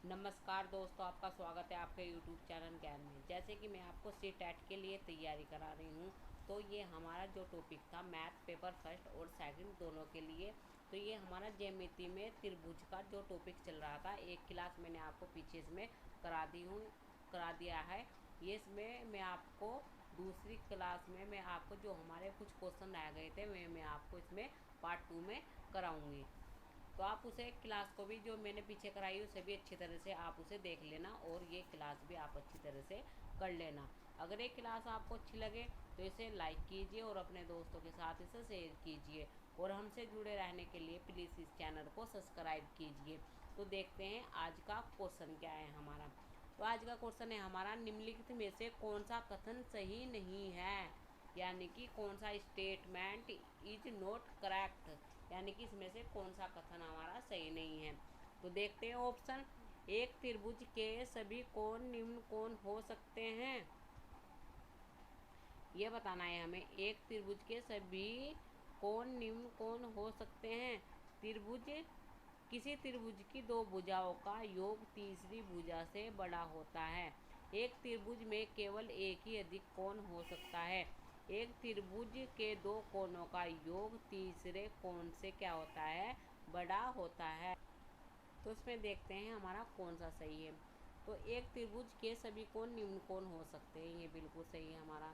नमस्कार दोस्तों, आपका स्वागत है आपके यूट्यूब चैनल ज्ञान में। जैसे कि मैं आपको सी-टेट के लिए तैयारी करा रही हूँ, तो ये हमारा जो टॉपिक था मैथ पेपर फर्स्ट और सेकंड दोनों के लिए, तो ये हमारा ज्यामिति में त्रिभुज का जो टॉपिक चल रहा था, एक क्लास मैंने आपको पीछे इसमें करा दिया है। ये इसमें मैं आपको दूसरी क्लास में मैं आपको जो हमारे कुछ क्वेश्चन रह गए थे मैं आपको इसमें पार्ट 2 में कराऊँगी। तो आप उसे क्लास को भी जो मैंने पीछे कराई उसे भी अच्छी तरह से आप उसे देख लेना और ये क्लास भी आप अच्छी तरह से कर लेना। अगर ये क्लास आपको अच्छी लगे तो इसे लाइक कीजिए और अपने दोस्तों के साथ इसे शेयर कीजिए और हमसे जुड़े रहने के लिए प्लीज़ इस चैनल को सब्सक्राइब कीजिए। तो देखते हैं आज का क्वेश्चन क्या है हमारा। तो आज का क्वेश्चन है हमारा, निम्नलिखित में से कौन सा कथन सही नहीं है, यानी कि कौन सा स्टेटमेंट इज नॉट करेक्ट, यानी कि इसमें से कौन सा कथन हमारा सही नहीं है। तो देखते हैं ऑप्शन। एक त्रिभुज के सभी कोण निम्न कोण हो सकते हैं, ये बताना है हमें। एक त्रिभुज के सभी कोण निम्न कोण हो सकते हैं। त्रिभुज किसी त्रिभुज की दो भुजाओं का योग तीसरी भुजा से बड़ा होता है। एक त्रिभुज में केवल एक ही अधिक कोण हो सकता है। एक त्रिभुज के दो कोणों का योग तीसरे कोण से क्या होता है, बड़ा होता है। तो इसमें देखते हैं हमारा कौन सा सही है। तो एक त्रिभुज के सभी कोण निम्न कोण हो सकते हैं, ये बिल्कुल सही है हमारा।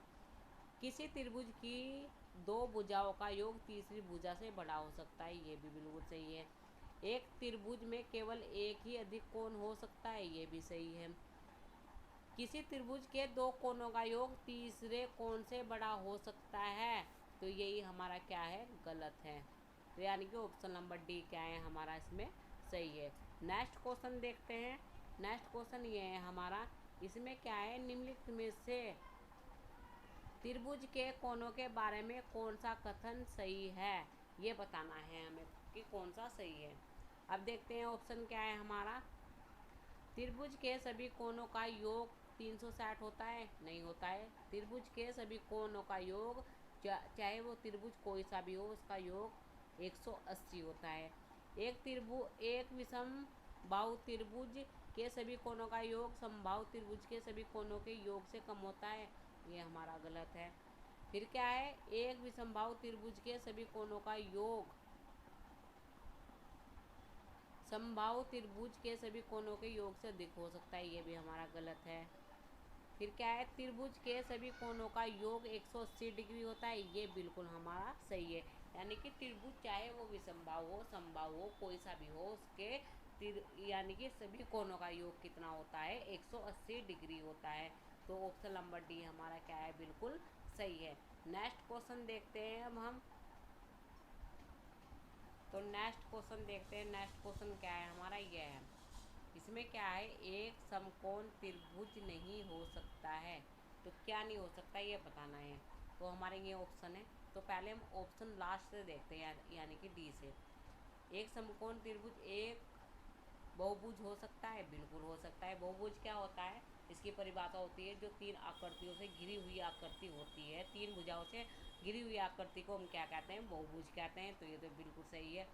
किसी त्रिभुज की दो भुजाओं का योग तीसरी भुजा से बड़ा हो सकता है, ये भी बिल्कुल सही है। एक त्रिभुज में केवल एक ही अधिक कोण हो सकता है, ये भी सही है। किसी त्रिभुज के दो कोणों का योग तीसरे कोण से बड़ा हो सकता है, तो यही हमारा क्या है, गलत है। तो यानी कि ऑप्शन नंबर डी क्या है हमारा इसमें सही है। नेक्स्ट क्वेश्चन देखते हैं। नेक्स्ट क्वेश्चन ये है हमारा, इसमें क्या है, निम्नलिखित में से त्रिभुज के कोणों के बारे में कौन सा कथन सही है, ये बताना है हमें कि कौन सा सही है। अब देखते हैं ऑप्शन क्या है हमारा। त्रिभुज के सभी कोणों का योग 360 होता है, नहीं होता है। त्रिभुज के सभी कोणों का योग चाहे वो त्रिभुज कोई सा भी हो, उसका योग 180 होता है। एक विषम बाहु त्रिभुज के सभी कोणों का योग समबाहु त्रिभुज के सभी कोणों के योग से कम होता है, ये हमारा गलत है। फिर क्या है, एक विषमबाहु त्रिभुज के सभी कोणों का योग समबाहु त्रिभुज के सभी कोणों के योग से अधिक हो सकता है, ये भी हमारा गलत है। फिर क्या है, त्रिभुज के सभी कोणों का योग 180 डिग्री होता है, ये बिल्कुल हमारा सही है। यानी कि त्रिभुज चाहे वो विषमबाहु हो समबाहु हो कोई सा भी हो, उसके यानी कि सभी कोणों का योग कितना होता है, 180 डिग्री होता है। तो ऑप्शन नंबर डी हमारा क्या है, बिल्कुल सही है। नेक्स्ट क्वेश्चन देखते हैं अब हम। तो नेक्स्ट क्वेश्चन देखते हैं। नेक्स्ट क्वेश्चन क्या है हमारा, ये है। इसमें क्या है, एक समकोण त्रिभुज नहीं हो सकता है। तो क्या नहीं हो सकता ये बताना है। तो हमारे ये ऑप्शन है। तो पहले हम ऑप्शन लास्ट से देखते हैं, यानी कि डी से। एक समकोण त्रिभुज एक बहुभुज हो सकता है, बिल्कुल हो सकता है। बहुभुज क्या होता है, इसकी परिभाषा होती है जो तीन आकृतियों से घिरी हुई आकृति होती है, तीन भुजाओं से घिरी हुई आकृति को हम क्या कहते हैं, बहुभुज कहते हैं। तो ये तो बिल्कुल सही है।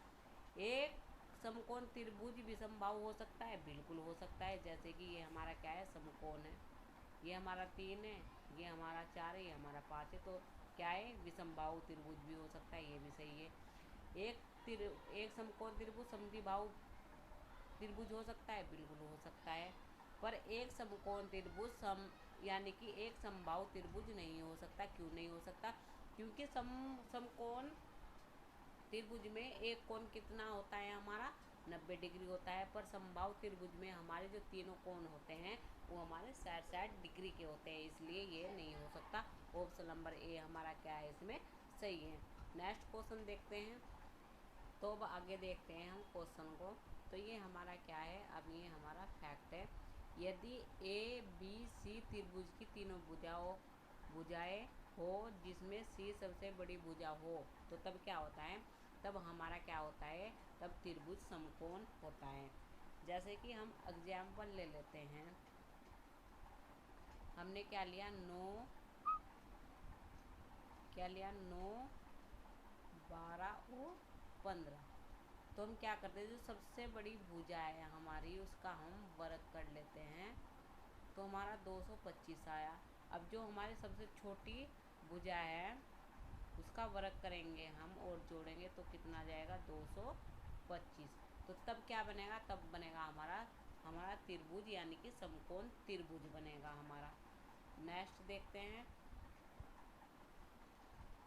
एक समकोण त्रिभुज विषमबाहु हो सकता है, बिल्कुल हो सकता है। जैसे कि ये हमारा क्या है, समकोण है, ये हमारा 3 है, ये हमारा 4 है, ये हमारा 5 है। तो क्या है, विषमबाहु त्रिभुज भी हो सकता है, ये भी सही है। एक समकोण त्रिभुज समद्विबाहु त्रिभुज हो सकता है, बिल्कुल हो सकता है। पर एक समकोण त्रिभुज यानी कि एक समबाहु त्रिभुज नहीं हो सकता। क्यों नहीं हो सकता, क्योंकि समकोण त्रिभुज में एक कोण कितना होता है हमारा, 90 डिग्री होता है। पर समबाहु त्रिभुज में हमारे जो तीनों कोण होते हैं वो हमारे 60 डिग्री के होते हैं, इसलिए ये नहीं हो सकता। ऑप्शन नंबर ए हमारा क्या है, इसमें सही है। नेक्स्ट क्वेश्चन देखते हैं। तो अब आगे देखते हैं हम क्वेश्चन को। तो ये हमारा क्या है, अब ये हमारा फैक्ट है। यदि ए बी सी त्रिभुज की तीनों भुजाएं हो जिसमें सी सबसे बड़ी भुजा हो, तो तब क्या होता है, तब हमारा क्या होता है, तब त्रिभुज समकोण होता है। जैसे कि हम एग्जाम्पल ले लेते हैं। हमने क्या लिया, 9, क्या लिया, 9, 12 और 15। तो हम क्या करते हैं, जो सबसे बड़ी भुजा है हमारी उसका हम वर्ग कर लेते हैं, तो हमारा 225 आया। अब जो हमारी सबसे छोटी भुजा है उसका वर्ग करेंगे हम और जोड़ेंगे तो कितना आ जाएगा, 225। तो तब क्या बनेगा, तब बनेगा हमारा त्रिभुज यानी कि समकोण त्रिभुज बनेगा हमारा। नेक्स्ट देखते हैं।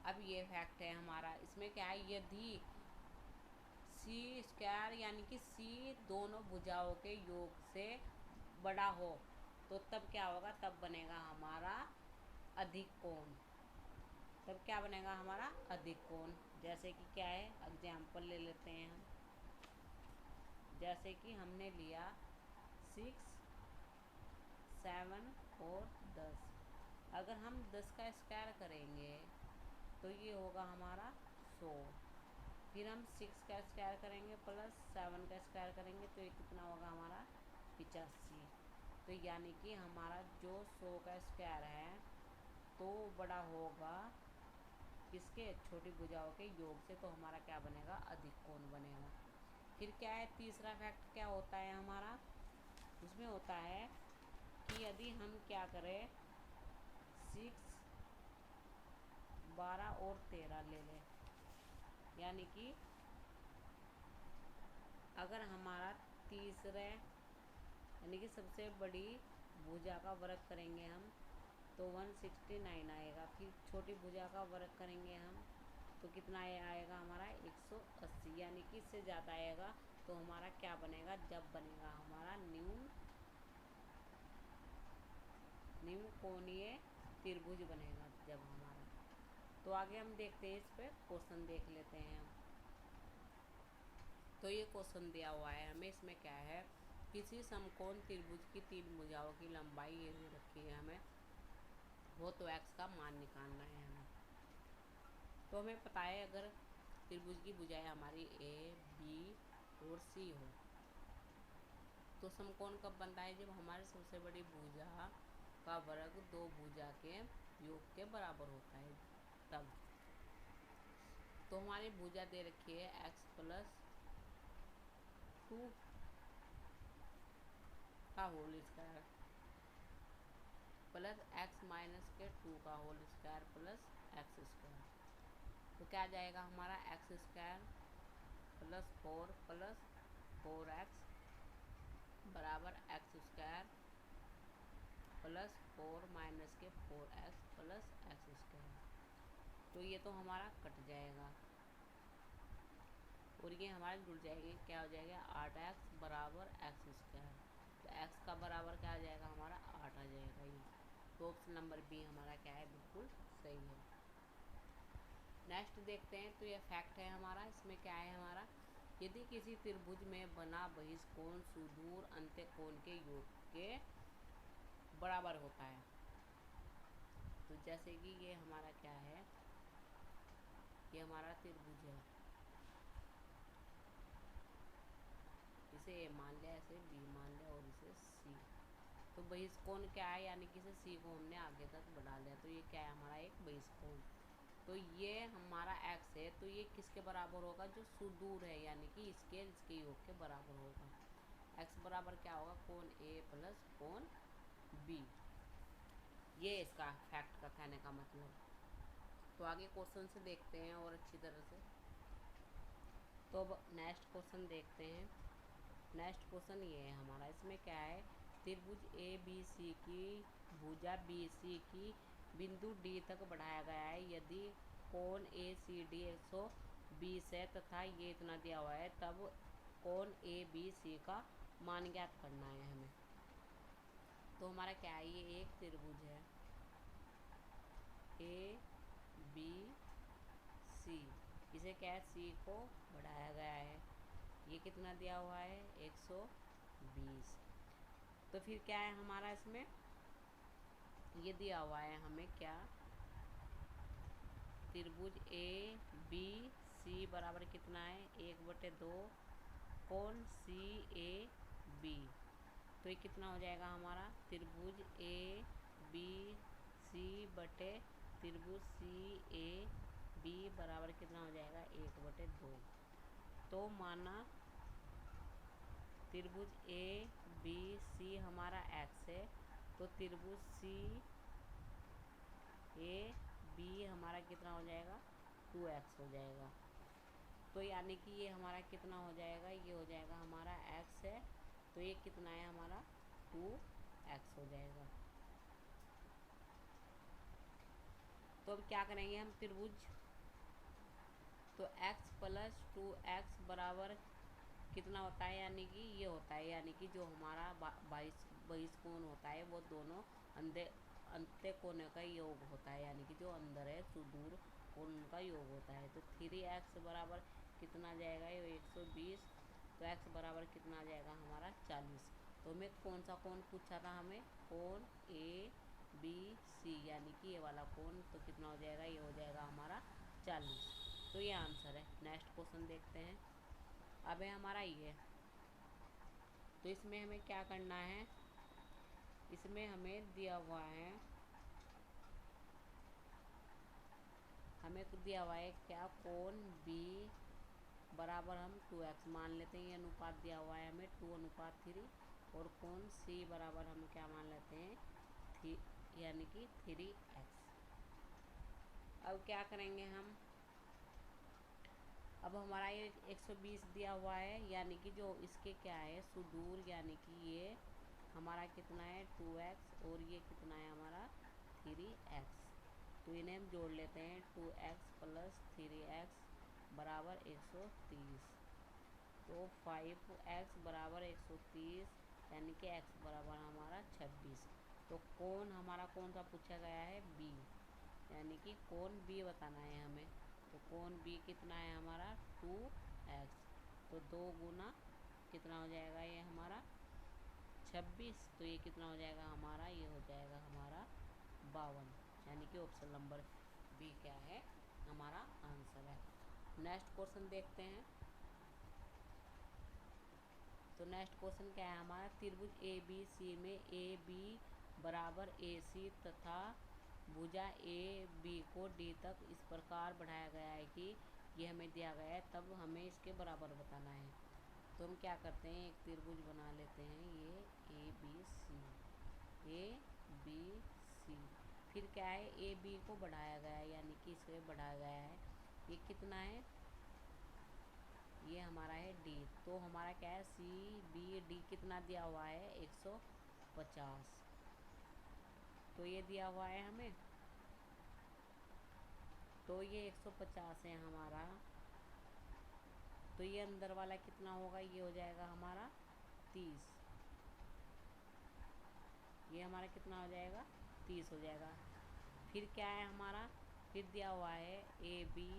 अब ये फैक्ट है हमारा, इसमें क्या है, यदि सी स्क्वायर यानी कि सी दोनों भुजाओं के योग से बड़ा हो तो तब क्या होगा, तब बनेगा हमारा अधिक कोण। तब क्या बनेगा हमारा अधिक कोण। जैसे कि क्या है, एग्जाम्पल ले लेते हैं हम। जैसे कि हमने लिया 6, 7 और 10। अगर हम 10 का स्क्वायर करेंगे तो ये होगा हमारा 100। फिर हम 6 का स्क्वायर करेंगे प्लस 7 का स्क्वायर करेंगे तो ये कितना होगा हमारा 85। तो यानी कि हमारा जो 100 का स्क्वायर है तो बड़ा होगा किसके, छोटी भुजाओं के योग से, तो हमारा क्या बनेगा, अधिक कोण बनेगा। फिर क्या है, तीसरा फैक्ट क्या होता है हमारा, उसमें होता है कि यदि हम क्या करें 6, 12 और 13 ले लें, यानी कि अगर हमारा तीसरे यानी कि सबसे बड़ी भुजा का वर्ग करेंगे हम तो 169 आएगा। फिर छोटी भुजा का वर्ग करेंगे हम तो कितना आएगा हमारा 180, यानी कि इससे ज़्यादा आएगा तो हमारा क्या बनेगा, जब बनेगा हमारा निम्न कोणीय त्रिभुज बनेगा जब हमारा। तो आगे हम देखते हैं, इस पर क्वेश्चन देख लेते हैं हम। तो ये क्वेश्चन दिया हुआ है हमें, इसमें क्या है, किसी समकोण त्रिभुज की 3 भुजाओं की लंबाई ये दे रखी है हमें, वो तो x का मान निकालना है हमें। तो हमें पता है अगर त्रिभुज की भुजाएं हमारी a, b और c हो तो समकोण कब बनता है, जब हमारी सबसे बड़ी भुजा का वर्ग दो भुजा के योग के बराबर होता है तब। तो हमारी भुजा दे रखी है x + 2 का होल स्क्वायर प्लस x - 2 का whole square plus x square. तो क्या आ जाएगा हमारा x स्क्वायर + 4 + 4x बराबर x square + 4 - 4x plus x square. तो ये तो हमारा कट जाएगा और ये हमारे जुड़ जाएंगे, क्या हो जाएगा 8x बराबर x स्क्वायर। तो x का बराबर क्या आ जाएगा हमारा 8 आ जाएगा ये। तो ऑप्शन नंबर बी हमारा क्या है, बिल्कुल सही है। नेक्स्ट देखते हैं। तो ये फैक्ट है हमारा, इसमें क्या है हमारा, यदि किसी त्रिभुज में बना बहिष्कोण सुदूर अंत्यकोण के योग के बराबर होता है। तो जैसे कि ये हमारा क्या है, ये हमारा त्रिभुज है, इसे ए मान लिया, इसे बी मान लिया और इसे सी। तो बहिष्कोण क्या है, यानी कि इसे सी को हमने आगे तक बढ़ा लिया तो ये क्या है हमारा एक बहिष्कोण। तो ये हमारा x है तो ये किसके बराबर होगा, जो सुदूर है यानी कि इसके योग के बराबर होगा। x बराबर क्या होगा, कोण a प्लस कोण b। ये इसका फैक्ट का कहने का मतलब। तो आगे क्वेश्चन से देखते हैं और अच्छी तरह से। तो अब नेक्स्ट क्वेश्चन देखते हैं। नेक्स्ट क्वेश्चन ये है हमारा, इसमें क्या है, त्रिभुज ए बी सी की भुजा बी सी की बिंदु डी तक बढ़ाया गया है। यदि कोण ए सी डी 120 है तथा ये इतना दिया हुआ है, तब कोण ए बी सी का मान ज्ञात करना है हमें। तो हमारा क्या है, ये एक त्रिभुज है ए बी सी, इसे क्या है सी को बढ़ाया गया है, ये कितना दिया हुआ है 120। तो फिर क्या है हमारा, इसमें ये दिया हुआ है हमें क्या, त्रिभुज ए बी सी बराबर कितना है 1/2 कोण सी ए बी। तो ये कितना हो जाएगा हमारा, त्रिभुज ए बी सी बटे त्रिभुज सी ए बी बराबर कितना हो जाएगा 1/2। तो माना त्रिभुज ए बी सी हमारा एक्स है, तो त्रिभुज सी ए बी हमारा कितना हो जाएगा 2x हो जाएगा। तो यानी कि ये हमारा कितना हो जाएगा, ये हो जाएगा हमारा x है, तो ये कितना है हमारा 2x हो जाएगा। तो अब क्या करेंगे हम त्रिभुज, तो x प्लस 2x बराबर कितना होता है, यानी कि ये होता है, यानी कि जो हमारा बहिष्कोण होता है वो दोनों अंत्य कोने का योग होता है, यानी कि जो अंदर है सुदूर कोण का योग होता है। तो 3x बराबर कितना जाएगा, ये 120, तो x बराबर कितना आ जाएगा हमारा 40। तो हमें कौन सा कोण पूछा था, हमें कोण ए बी सी, यानी कि ये वाला कोण, तो कितना हो जाएगा, ये हो जाएगा हमारा 40। तो ये आंसर है। नेक्स्ट क्वेश्चन देखते हैं। अब है हमारा ये, तो इसमें हमें क्या करना है, इसमें हमें दिया हुआ है, हमें दिया हुआ है क्या, कोण बी बराबर हम 2x मान लेते हैं, ये अनुपात दिया हुआ है हमें 2:3, और कोण सी बराबर हम क्या मान लेते हैं यानी कि 3x। अब क्या करेंगे हम, अब हमारा ये 120 दिया हुआ है, यानी कि जो इसके क्या है सुदूर, यानी कि ये हमारा कितना है 2x, और ये कितना है हमारा 3x। तो इन्हें हम जोड़ लेते हैं, 2x प्लस 3x बराबर 130। तो 5x बराबर 130, यानी कि x बराबर हमारा 26। तो कोण हमारा कौन सा पूछा गया है, b, यानी कि कोण b बताना है हमें। तो कोण b कितना है हमारा 2x, तो 2 गुना कितना हो जाएगा ये हमारा 26, तो ये कितना हो जाएगा हमारा, ये हो जाएगा हमारा 52, यानी कि ऑप्शन नंबर बी क्या है हमारा आंसर है। नेक्स्ट क्वेश्चन देखते हैं। तो नेक्स्ट क्वेश्चन क्या है हमारा, त्रिभुज ए बी सी में ए बी बराबर ए सी तथा भुजा ए बी को डी तक इस प्रकार बढ़ाया गया है कि ये हमें दिया गया है, तब हमें इसके बराबर बताना है। तो हम क्या करते हैं, एक त्रिभुज बना लेते हैं, ये ए बी सी, फिर क्या है ए बी को बढ़ाया गया है, यानी कि इसे बढ़ाया गया है, ये कितना है, ये हमारा है डी। तो हमारा क्या है सी बी डी कितना दिया हुआ है 150, तो ये दिया हुआ है हमें, तो ये 150 है हमारा, तो ये अंदर वाला कितना होगा, ये हो जाएगा हमारा 30, ये हमारा कितना हो जाएगा 30 हो जाएगा। फिर क्या है हमारा, फिर दिया हुआ है ए बी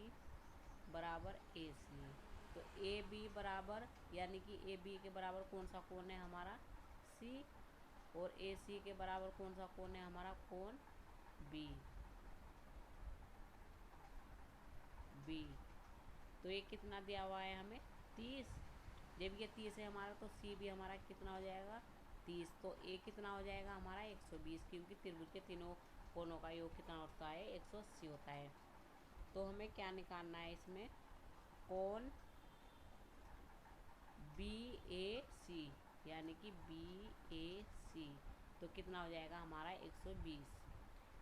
बराबर ए सी, तो ए बी बराबर, यानी कि ए बी के बराबर कौन सा कोण है हमारा सी, और ए सी के बराबर कौन सा कोण है हमारा कोण बी। तो ये कितना दिया हुआ है हमें 30, जब ये 30 है हमारा, तो सी भी हमारा कितना हो जाएगा 30, तो ए कितना हो जाएगा हमारा 120, क्योंकि त्रिभुज के तीनों कोणों का योग कितना होता है 180 होता है। तो हमें क्या निकालना है इसमें, कोण बी ए सी, यानी कि बी ए सी, तो कितना हो जाएगा हमारा 120,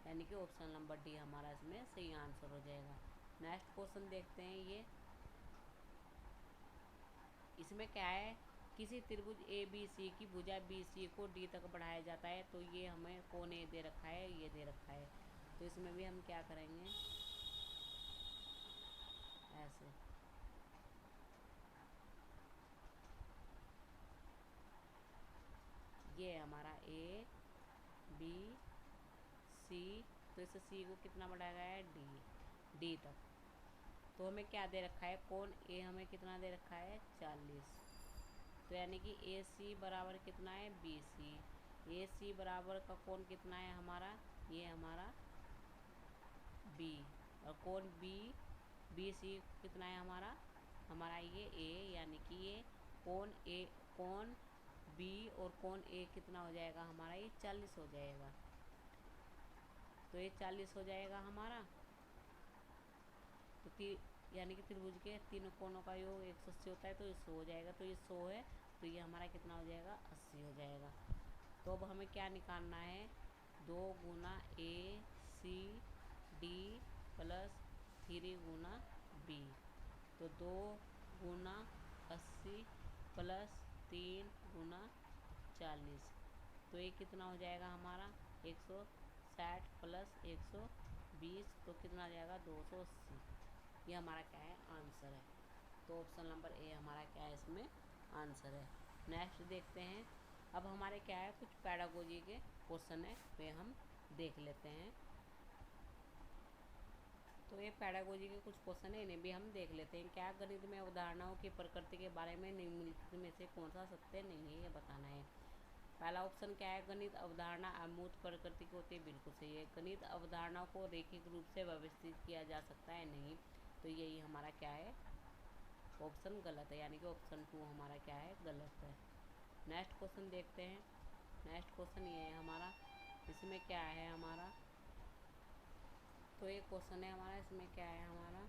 यानी कि ऑप्शन नंबर डी हमारा इसमें सही आंसर हो जाएगा। नेक्स्ट क्वेश्चन देखते हैं ये, इसमें क्या है, किसी त्रिभुज ए बी सी की भुजा बी सी को डी तक बढ़ाया जाता है, तो ये हमें कोण ए दे रखा है, ये दे रखा है, तो इसमें भी हम क्या करेंगे, ऐसे ये हमारा ए बी सी, तो इसे सी को कितना बढ़ाया गया है डी तक, तो हमें क्या दे रखा है, कोण ए हमें कितना दे रखा है 40, तो यानी कि ए सी बराबर कितना है बी सी, ए सी बराबर का कोण कितना है हमारा, ये हमारा बी, और कोण बी सी कितना है हमारा ये ए, यानी कि ये कोण बी और कोण ए कितना हो जाएगा हमारा, ये 40 हो जाएगा, तो ये 40 हो जाएगा हमारा। तो यानी कि त्रिभुज के तीनों कोनों का योग 180 होता है, तो ये 100 हो जाएगा। तो ये 100 है, तो ये हमारा कितना हो जाएगा, 80 हो जाएगा। तो अब हमें क्या निकालना है, 2 गुना ACD प्लस 3 गुना B। तो 2 गुना 80 प्लस 3 गुना 40, तो ये कितना हो जाएगा हमारा 160 प्लस 120, तो कितना आ जाएगा 280। ये हमारा क्या है, आंसर है। तो ऑप्शन नंबर ए हमारा क्या है, इसमें आंसर है। नेक्स्ट देखते हैं। अब हमारे क्या है, कुछ पैडागोजी के क्वेश्चन है, वे हम देख लेते हैं। तो ये पैडागोजी के कुछ क्वेश्चन है, इन्हें भी हम देख लेते हैं। क्या गणित में अवधारणाओं की प्रकृति के बारे में निम्नलिखित में से कौन सा सत्य नहीं है, ये बताना है। पहला ऑप्शन क्या है, गणित अवधारणा अमूर्त प्रकृति की होती है, बिल्कुल सही है। गणित अवधारणाओं को रैखिक रूप से व्यवस्थित किया जा सकता है, नहीं। तो यही हमारा क्या है, ऑप्शन गलत है, यानी कि ऑप्शन 2 हमारा क्या है, गलत है। नेक्स्ट क्वेश्चन देखते हैं। नेक्स्ट क्वेश्चन ये है हमारा, इसमें क्या है हमारा, तो ये क्वेश्चन है हमारा, इसमें क्या है हमारा,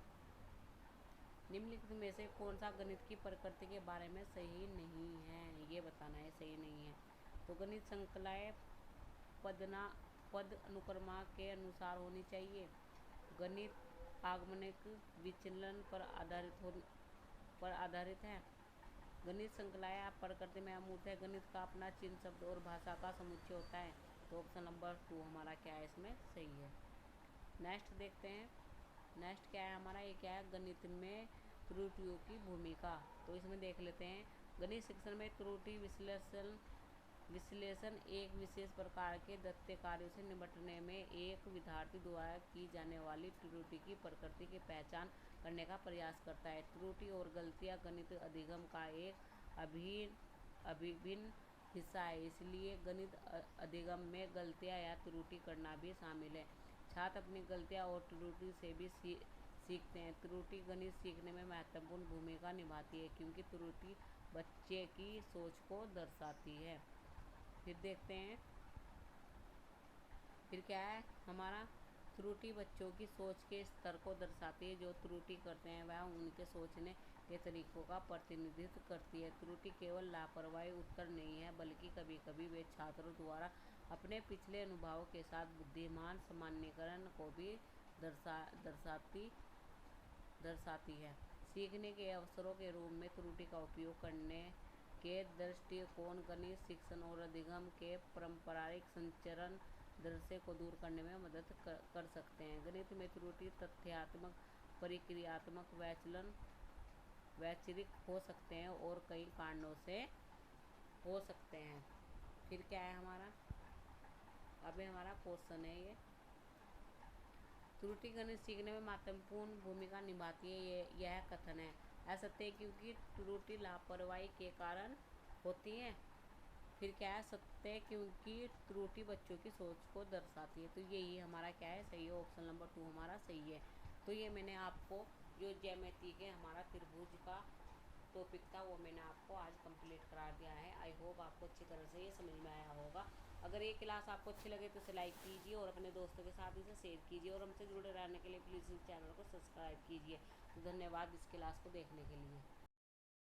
निम्नलिखित में से कौन सा गणित की प्रकृति के बारे में सही नहीं है, ये बताना है, सही नहीं है। तो गणित श्रृंखलाएं पद अनुक्रमा के अनुसार होनी चाहिए। गणित आगमनिक विचलन पर आधारित है। गणित श्रृंखलाएं प्रकृति में अमूर्त है। गणित का अपना चिन्ह, शब्द और भाषा का समुच्चय होता है। तो ऑप्शन नंबर 2 हमारा क्या है, इसमें सही है। नेक्स्ट देखते हैं। नेक्स्ट क्या है हमारा, ये क्या है, गणित में त्रुटियों की भूमिका। तो इसमें देख लेते हैं। गणित शिक्षण में त्रुटि विश्लेषण एक विशेष प्रकार के दैत्य कार्यों से निपटने में एक विद्यार्थी द्वारा की जाने वाली त्रुटि की प्रकृति की पहचान करने का प्रयास करता है। त्रुटि और गलतियाँ गणित अधिगम का एक अभिन्न हिस्सा है, इसलिए गणित अधिगम में गलतियाँ या त्रुटि करना भी शामिल है। छात्र अपनी गलतियाँ और त्रुटि से भी सीखते हैं। त्रुटि गणित सीखने में महत्वपूर्ण भूमिका निभाती है, क्योंकि त्रुटि बच्चे की सोच को दर्शाती है। फिर देखते हैं, फिर क्या है हमारा, त्रुटि बच्चों की सोच के स्तर को दर्शाती है। जो त्रुटि करते हैं वह उनके सोचने के तरीकों का प्रतिनिधित्व करती है। त्रुटि केवल लापरवाही उत्तर नहीं है, बल्कि कभी कभी वे छात्रों द्वारा अपने पिछले अनुभवों के साथ बुद्धिमान सामान्यीकरण को भी दर्शाती है। सीखने के अवसरों के रूप में त्रुटि का उपयोग करने के दृष्टिकोण गणित शिक्षण और अधिगम के पारंपरिक संचरण दृश्य को दूर करने में मदद कर सकते हैं। गणित में त्रुटि तथ्यात्मक, प्रक्रियात्मक, वैचारिक हो सकते हैं और कई कारणों से हो सकते हैं। फिर क्या है हमारा, अभी हमारा क्वेश्चन है ये, त्रुटि गणित सीखने में महत्वपूर्ण भूमिका निभाती है, यह कथन है असत्य है, क्योंकि त्रुटि लापरवाही के कारण होती है। फिर क्या है, सत्य है, क्योंकि त्रुटि बच्चों की सोच को दर्शाती है। तो यही हमारा क्या है, सही है। ऑप्शन नंबर 2 हमारा सही है। तो ये मैंने आपको जो ज्यामिति के हमारा त्रिभुज का टॉपिक था, वो मैंने आपको आज कंप्लीट करा दिया है। आई होप आपको अच्छी तरह से ये समझ में आया होगा। अगर ये क्लास आपको अच्छी लगे तो इसे लाइक कीजिए और अपने दोस्तों के साथ इसे शेयर कीजिए, और हमसे जुड़े रहने के लिए प्लीज़ इस चैनल को सब्सक्राइब कीजिए। तो धन्यवाद इस क्लास को देखने के लिए।